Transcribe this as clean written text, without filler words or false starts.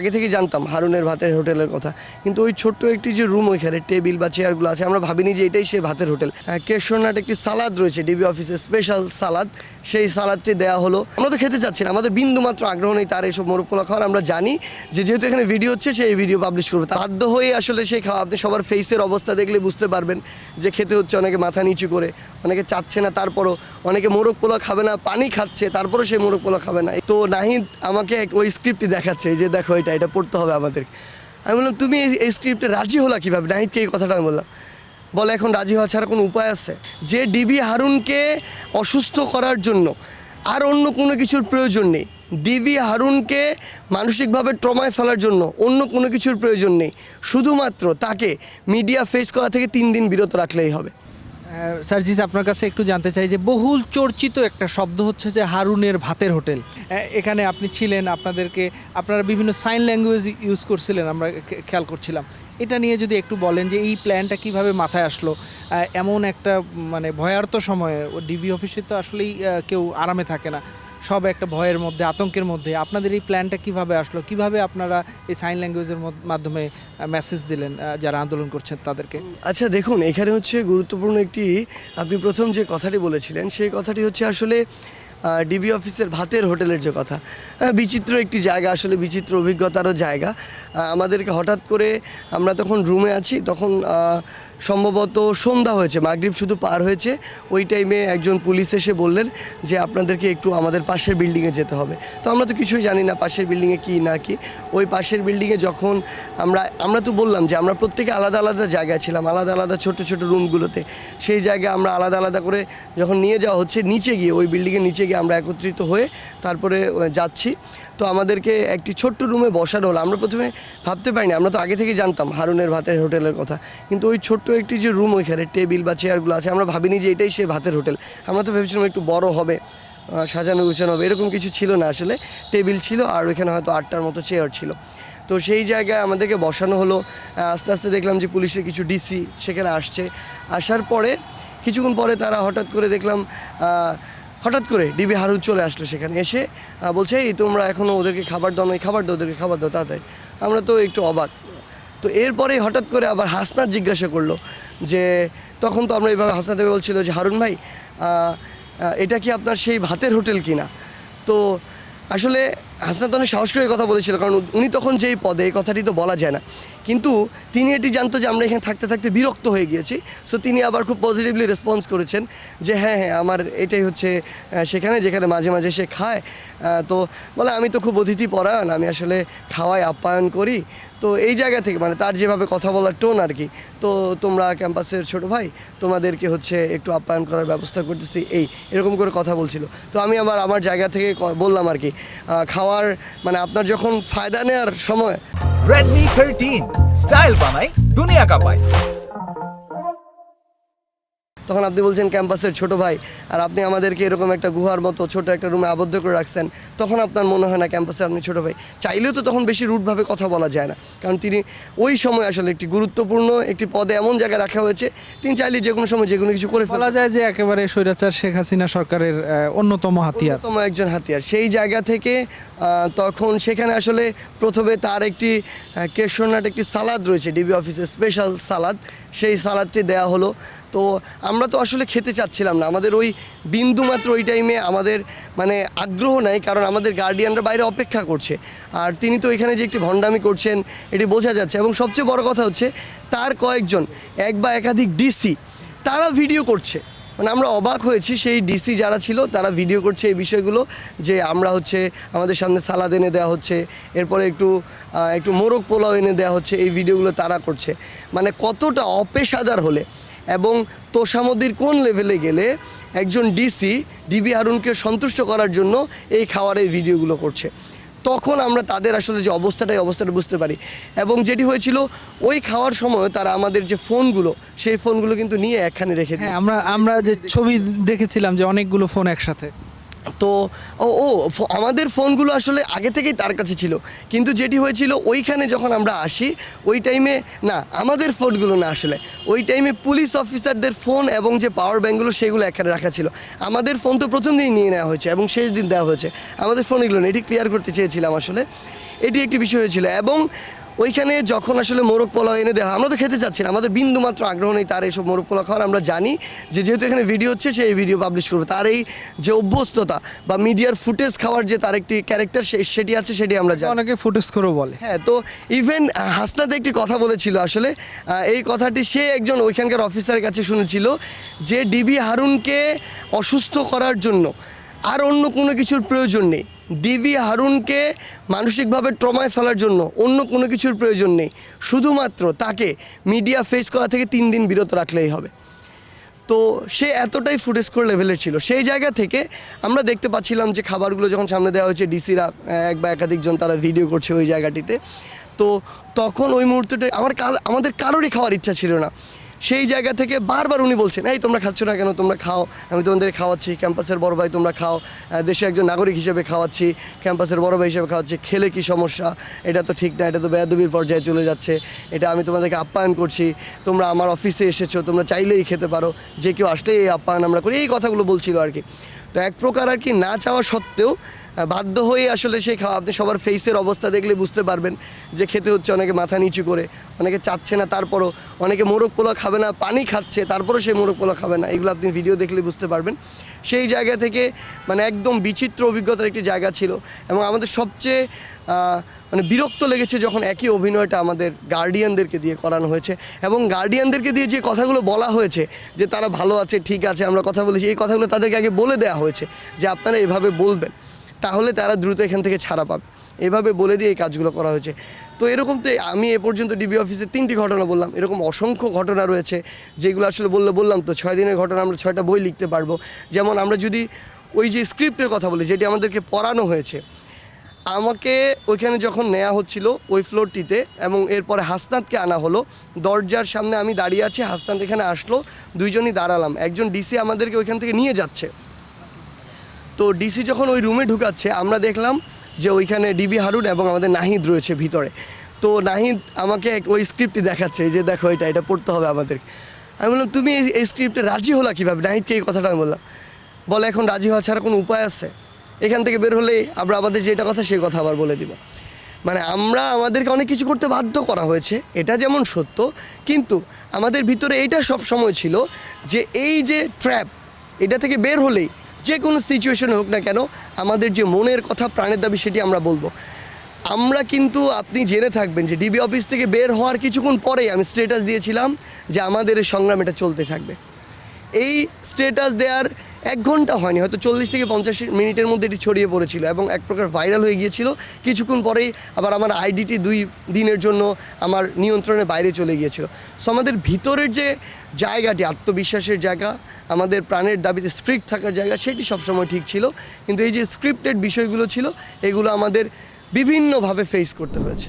আগে থেকে জানতাম হারুনের ভাতের হোটেলের কথা, কিন্তু ওই ছোট্ট একটি যে রুম, ওইখানে টেবিল বা চেয়ারগুলো আছে, আমরা ভাবিনি যে এটাই সেই ভাতের হোটেল। কেশরনাট একটি সালাদ রয়েছে ডিবি অফিসের স্পেশাল সালাদ, সেই সালাদটি দেওয়া হলো। আমরা তো খেতে চাচ্ছি না, আমাদের বিন্দু মাত্র আগ্রহ নেই তার এইসব মোরগ পোলাও খাওয়ার। আমরা জানি যে যেহেতু এখানে ভিডিও হচ্ছে, সেই ভিডিও পাবলিশ করবে, বাধ্য হয়ে আসলে সেই খাওয়া। আপনি সবার ফেসের অবস্থা দেখলে বুঝতে পারবেন যে খেতে হচ্ছে অনেকে মাথা নিচু করে, অনেকে চাচ্ছে না, তারপরও অনেকে মোরগ পোলাও খাবে না, পানি খাচ্ছে, তারপরও সেই মোরগ পোলাও খাবে না। তো নাহিদ আমাকে ওই স্ক্রিপ্টটি দেখাচ্ছে যে দেখো এটা পড়তে হবে আমাদের। আমি বললাম তুমি এই স্ক্রিপ্টে রাজি হলা কীভাবে? নাহিদকে এই কথাটা আমি বললাম। বলে এখন রাজি হওয়া ছাড়া কোনো উপায় আছে? যে ডিবি হারুনকে অসুস্থ করার জন্য আর অন্য কোনো কিছুর প্রয়োজন নেই, ডিবি হারুনকে মানসিকভাবে ট্রমায় ফেলার জন্য অন্য কোনো কিছুর প্রয়োজন নেই, শুধুমাত্র তাকে মিডিয়া ফেস করা থেকে 3 দিন বিরত রাখলেই হবে। সার্জিস, আপনার কাছে একটু জানতে চাই যে বহুল চর্চিত একটা শব্দ হচ্ছে যে হারুনের ভাতের হোটেল। এখানে আপনি ছিলেন, আপনারা বিভিন্ন সাইন ল্যাঙ্গুয়েজ ইউজ করছিলেন, আমরা খেয়াল করছিলাম। এটা নিয়ে যদি একটু বলেন যে এই প্ল্যানটা কিভাবে মাথায় আসলো এমন একটা মানে ভয়ার্ত সময়ে। ডিবি অফিসে তো আসলেই কেউ আরামে থাকে না, সব একটা ভয়ের মধ্যে, আতঙ্কের মধ্যে। আপনাদের এই প্ল্যানটা কিভাবে আসলো, কিভাবে আপনারা এই সাইন ল্যাঙ্গুয়েজের মাধ্যমে মেসেজ দিলেন যারা আন্দোলন করছেন তাদেরকে? আচ্ছা দেখুন, এখানে হচ্ছে গুরুত্বপূর্ণ একটি, আপনি প্রথম যে কথাটি বলেছিলেন সেই কথাটি হচ্ছে আসলে ডিবি অফিসের ভাতের হোটেলের যে কথা, বিচিত্র একটি জায়গা, আসলে বিচিত্র অভিজ্ঞতারও জায়গা। আমাদেরকে হঠাৎ করে, আমরা তখন রুমে আছি, তখন সম্ভবত সন্ধ্যা হয়েছে, মাগরিব শুধু পার হয়েছে। ওই টাইমে একজন পুলিশ এসে বললেন যে আপনাদেরকে একটু আমাদের পাশের বিল্ডিংয়ে যেতে হবে। তো আমরা তো কিছুই জানি না পাশের বিল্ডিংয়ে কী না কি। ওই পাশের বিল্ডিংয়ে যখন আমরা তো বললাম যে আমরা প্রত্যেকে আলাদা আলাদা জায়গায় ছিলাম, আলাদা আলাদা ছোট ছোট রুমগুলোতে। সেই জায়গায় আমরা আলাদা আলাদা করে যখন নিয়ে যাওয়া হচ্ছে নিচে গিয়ে, ওই বিল্ডিংয়ের নিচে গিয়ে আমরা একত্রিত হয়ে তারপরে যাচ্ছি। তো আমাদেরকে একটি ছোট্ট রুমে বসানো হলো। আমরা প্রথমে ভাবতে পারিনি, আমরা তো আগে থেকে জানতাম হারুনের ভাতের হোটেলের কথা, কিন্তু ওই ছোট্ট একটি যে রুম, ওইখানে টেবিল বা চেয়ারগুলো আছে, আমরা ভাবিনি যে এটাই সেই ভাতের হোটেল। আমরা তো ভেবেছিলাম একটু বড় হবে, সাজানো গুছানো হবে, এরকম কিছু ছিল না। আসলে টেবিল ছিল আর ওইখানে হয়তো 8টার মতো চেয়ার ছিল। তো সেই জায়গায় আমাদেরকে বসানো হলো। আস্তে আস্তে দেখলাম যে পুলিশের কিছু ডিসি সেখানে আসছে। আসার পরে কিছুক্ষণ পরে তারা হঠাৎ করে ডিবি হারুন চলে আসলো। সেখানে এসে বলছে এই তোমরা এখনও ওদেরকে খাবার দাও না, খাবার দাও, ওদেরকে খাবার দাও তাড়াতাড়ি। আমরা তো একটু অবাক। তো এরপরে হঠাৎ করে আবার হাসনাত জিজ্ঞাসা করলো যে, তখন তো আমরা এইভাবে হাসনাত বলছিল যে হারুন ভাই এটা কি আপনার সেই ভাতের হোটেল কিনা? তো আসলে হাসনাত অনেক সাহস করে কথা বলেছিল, কারণ উনি তখন যেই পদে, এই কথাটি তো বলা যায় না, কিন্তু তিনি এটি জানতো যে আমরা এখানে থাকতে থাকতে বিরক্ত হয়ে গিয়েছি। সো তিনি আবার খুব পজিটিভলি রেসপন্স করেছেন যে হ্যাঁ আমার এটাই হচ্ছে সেখানে যেখানে মাঝে মাঝে সে খায়। তো বলে আমি তো খুব অতিথিপরায়ণ, আমি আসলে খাওয়াই আপ্যায়ন করি। তো এই জায়গা থেকে মানে তার যেভাবে কথা বলার টোন আর কি, তো তোমরা ক্যাম্পাসের ছোটো ভাই, তোমাদেরকে হচ্ছে একটু আপ্যায়ন করার ব্যবস্থা করতেছি, এরকম করে কথা বলছিল। তো আমি আবার আমার জায়গা থেকে বললাম আর কি, খাওয়ার মানে আপনার যখন ফায়দা নেওয়ার সময়। Redmi 13 স্টাইল বানাই দুনিয়া কাঁপায়। তখন আপনি বলছেন ক্যাম্পাসের ছোট ভাই, আর আপনি আমাদেরকে এরকম একটা গুহার মতো ছোট একটা রুমে আবদ্ধ করে রাখছেন, তখন আপনার মনে হয় না ক্যাম্পাসে আপনি ছোটো ভাই? চাইলেও তো তখন বেশি রুটভাবে কথা বলা যায় না, কারণ তিনি ওই সময় আসলে একটি গুরুত্বপূর্ণ একটি পদে এমন জায়গায় রাখা হয়েছে, তিনি চাইলে যে কোনো সময় যে কোনো কিছু করে বলা যায় যে একেবারে স্বৈরাচার শেখ হাসিনা সরকারের অন্যতম একজন হাতিয়ার। সেই জায়গা থেকে তখন সেখানে আসলে প্রথমে তার একটি কেশরনাট একটি সালাদ রয়েছে ডিবি অফিসের স্পেশাল সালাদ, সেই সালাদটি দেওয়া হলো। তো আমরা তো আসলে খেতে চাচ্ছিলাম না, আমাদের ওই বিন্দু মাত্র ওই টাইমে আমাদের মানে আগ্রহ নাই, কারণ আমাদের গার্ডিয়ানরা বাইরে অপেক্ষা করছে। আর তিনি তো এখানে যে একটি ভণ্ডামি করছেন এটি বোঝা যাচ্ছে। এবং সবচেয়ে বড় কথা হচ্ছে তার কয়েকজন এক বা একাধিক ডিসি তারা ভিডিও করছে। মানে আমরা অবাক হয়েছি, সেই ডিসি যারা ছিল তারা ভিডিও করছে এই বিষয়গুলো, যে আমরা হচ্ছে আমাদের সামনে সালাদ এনে দেওয়া হচ্ছে, এরপরে একটু মোরগ পোলাও এনে দেওয়া হচ্ছে, এই ভিডিওগুলো তারা করছে। মানে কতটা অপেশাদার হলে এবং তোষামদির কোন লেভেলে গেলে একজন ডিবি হারুনকে সন্তুষ্ট করার জন্য এই খাওয়ার এই ভিডিওগুলো করছে, তখন আমরা তাদের আসলে যে অবস্থাটা বুঝতে পারি। এবং যেটি হয়েছিল ওই খাওয়ার সময় তারা আমাদের যে ফোনগুলো, সেই ফোনগুলো কিন্তু নিয়ে একখানে রেখে দিই। আমরা যে ছবি দেখেছিলাম যে অনেকগুলো ফোন একসাথে। তো আমাদের ফোনগুলো আসলে আগে থেকেই তার কাছে ছিল, কিন্তু যেটি হয়েছিল ওইখানে যখন আমরা আসি ওই টাইমে না, আমাদের ফোনগুলো না, আসলে ওই টাইমে পুলিশ অফিসারদের ফোন এবং যে পাওয়ার ব্যাঙ্কগুলো সেগুলো একখানে রাখা ছিল। আমাদের ফোন তো প্রথম দিনই নিয়ে নেওয়া হয়েছে এবং শেষ দিন দেওয়া হয়েছে, আমাদের ফোন এগুলো না, এটি ক্লিয়ার করতে চেয়েছিলাম আসলে। এটি একটি বিষয় হয়েছিল। এবং ওইখানে যখন আসলে মোরগ পোলাও এনে দেওয়া হয়, আমরা তো খেতে চাচ্ছি না, আমাদের বিন্দু মাত্র আগ্রহ নেই তার এইসব মোরগ পোলাও খাওয়ার। আমরা জানি যে যেহেতু এখানে ভিডিও হচ্ছে সে এই ভিডিও পাবলিশ করবে, তার এই যে অভ্যস্ততা বা মিডিয়ার ফুটেজ খাওয়ার যে তার একটি ক্যারেক্টার সেটি আছে, সেটি আমরা জানি। অনেকে ফুটেজ করেও বলে। হ্যাঁ, তো ইভেন হাসনাত একটি কথা বলেছিল আসলে, এই কথাটি সে একজন ওইখানকার অফিসারের কাছে শুনেছিল যে ডিবি হারুনকে অসুস্থ করার জন্য আর অন্য কোনো কিছুর প্রয়োজন নেই, ডিবি হারুনকে মানসিকভাবে ট্রমায় ফেলার জন্য অন্য কোনো কিছুর প্রয়োজন নেই, শুধুমাত্র তাকে মিডিয়া ফেস করা থেকে 3 দিন বিরত রাখলেই হবে। তো সে এতটাই ফুটেজ করে লেভেলের ছিল। সেই জায়গা থেকে আমরা দেখতে পাচ্ছিলাম যে খাবারগুলো যখন সামনে দেওয়া হয়েছে, ডিসিরা এক বা একাধিকজন তারা ভিডিও করছে ওই জায়গাটিতে। তো তখন ওই মুহূর্তটা আমাদের কারোরই খাওয়ার ইচ্ছা ছিল না। সেই জায়গা থেকে বারবার উনি বলছেন, এই তোমরা খাচ্ছ না কেন, তোমরা খাও, আমি তোমাদের খাওয়াচ্ছি, ক্যাম্পাসের বড় ভাই তোমরা খাও, দেশে একজন নাগরিক হিসেবে খাওয়াচ্ছি, ক্যাম্পাসের বড় ভাই হিসেবে খাওয়াচ্ছি, খেলে কি সমস্যা, এটা তো ঠিক না, এটা তো বেয়াদবির পর্যায়ে চলে যাচ্ছে, এটা আমি তোমাদেরকে আপ্যায়ন করছি, তোমরা আমার অফিসে এসেছো, তোমরা চাইলেই খেতে পারো, যে কেউ আসলেই এই আপ্যায়ন আমরা করি, এই কথাগুলো বলছিল আর কি। তো এক প্রকার আর কি না চাওয়া সত্ত্বেও বাধ্য হয়ে আসলে সেই খাওয়া, আপনি সবার ফেসের অবস্থা দেখলে বুঝতে পারবেন যে খেতে হচ্ছে, অনেকে মাথা নিচু করে, অনেকে চাচ্ছে না, তারপরও অনেকে মোরগ পোলাও খাবে না, পানি খাচ্ছে, তারপরও সেই মোরগ পোলাও খাবে না, এগুলো আপনি ভিডিও দেখলে বুঝতে পারবেন। সেই জায়গা থেকে মানে একদম বিচিত্র অভিজ্ঞতার একটি জায়গা ছিল। এবং আমাদের সবচেয়ে মানে বিরক্ত লেগেছে যখন একই অভিনয়টা আমাদের গার্ডিয়ানদেরকে দিয়ে করানো হয়েছে, এবং গার্ডিয়ানদেরকে দিয়ে যে কথাগুলো বলা হয়েছে যে তারা ভালো আছে, ঠিক আছে, আমরা কথা বলেছি, এই কথাগুলো তাদেরকে আগে বলে দেওয়া হয়েছে যে আপনারা এভাবে বলবেন, তাহলে তারা দ্রুত এখান থেকে ছাড়া পাবে, এভাবে বলে দিয়ে এই কাজগুলো করা হয়েছে। তো এরকম তো আমি এ পর্যন্ত ডিবি অফিসে 3টি ঘটনা বললাম, এরকম অসংখ্য ঘটনা রয়েছে যেগুলো আসলে বললাম তো 6 দিনের ঘটনা, আমরা 6টা বই লিখতে পারবো। যেমন আমরা যদি ওই যে স্ক্রিপ্টের কথা বলি, যেটি আমাদেরকে পড়ানো হয়েছে, আমাকে ওইখানে যখন নেওয়া হচ্ছিল ওই ফ্লোরটিতে, এবং এরপরে হাসনাতকে আনা হলো, দরজার সামনে আমি দাঁড়িয়ে আছি, হাসনাত এখানে আসলো, দুইজনই দাঁড়ালাম, একজন ডিসি আমাদেরকে ওইখান থেকে নিয়ে যাচ্ছে। তো ডিসি যখন ওই রুমে ঢুকাচ্ছে, আমরা দেখলাম যে ওইখানে ডিবি হারুন এবং আমাদের নাহিদ রয়েছে ভিতরে। তো নাহিদ আমাকে ওই স্ক্রিপ্টটি দেখাচ্ছে যে দেখো এটা পড়তে হবে আমাদের। আমি বললাম তুমি এই স্ক্রিপ্টে রাজি হলা কীভাবে? নাহিদকে এই কথাটা আমি বললাম। বলে এখন রাজি হওয়া ছাড়া কোনো উপায় আছে? এখান থেকে বের হলেই আমরা আমাদের যেটা কথা সেই কথা আবার বলে দিব। মানে আমাদেরকে অনেক কিছু করতে বাধ্য করা হয়েছে, এটা যেমন সত্য, কিন্তু আমাদের ভিতরে এইটা সব সময় ছিল যে এই যে ট্র্যাপ, এটা থেকে বের হলেই যে কোনো সিচুয়েশন হোক না কেন, আমাদের যে মনের কথা, প্রাণের দাবি, সেটি আমরা বলবো। আমরা কিন্তু আপনি জেনে থাকবেন যে ডিবি অফিস থেকে বের হওয়ার কিছুক্ষণ পরেই আমি স্ট্যাটাস দিয়েছিলাম যে আমাদের এই সংগ্রাম এটা চলতে থাকবে। এই স্ট্যাটাস দেওয়ার 1 ঘন্টা হয়নি, হয়তো 40 থেকে 50 মিনিটের মধ্যে এটি ছড়িয়ে পড়েছিল এবং এক প্রকার ভাইরাল হয়ে গিয়েছিল। কিছুক্ষণ পরেই আবার আমার আইডিটি 2 দিনের জন্য আমার নিয়ন্ত্রণের বাইরে চলে গিয়েছিল। সো আমাদের ভিতরের যে জায়গাটি, আত্মবিশ্বাসের জায়গা, আমাদের প্রাণের দাবিতে স্ট্রিক্ট থাকার জায়গা, সেটি সবসময় ঠিক ছিল। কিন্তু এই যে স্ক্রিপ্টেড বিষয়গুলো ছিল, এগুলো আমাদের বিভিন্নভাবে ফেস করতে হয়েছে।